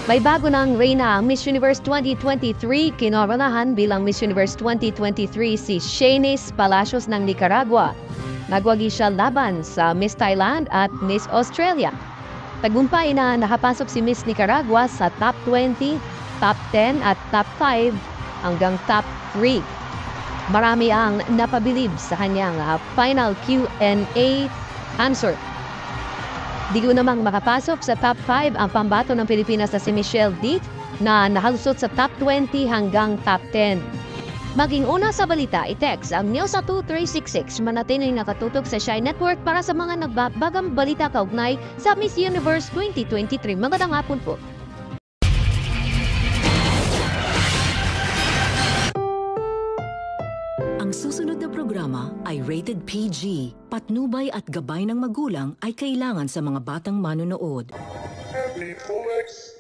May bago ng reyna ang Miss Universe 2023. Kinoronahan bilang Miss Universe 2023 si Shanice Palacios ng Nicaragua. Nagwagi siya laban sa Miss Thailand at Miss Australia. Tagumpay na nakapasok si Miss Nicaragua sa top 20, top 10 at top 5 hanggang top 3. Marami ang napabilib sa kanyang final Q&A answer. Di ko namang makapasok sa top 5 ang pambato ng Pilipinas na si Michelle Diet na nakalusot sa top 20 hanggang top 10. Maging una sa balita, i-text ang News 2366. Manatiling nakatutok sa Shine Network para sa mga nagbabagang balita kaugnay sa Miss Universe 2023. Magandang hapon po. Ang susunod na programa ay rated PG. Patnubay at gabay ng magulang ay kailangan sa mga batang manonood. Happy Forex!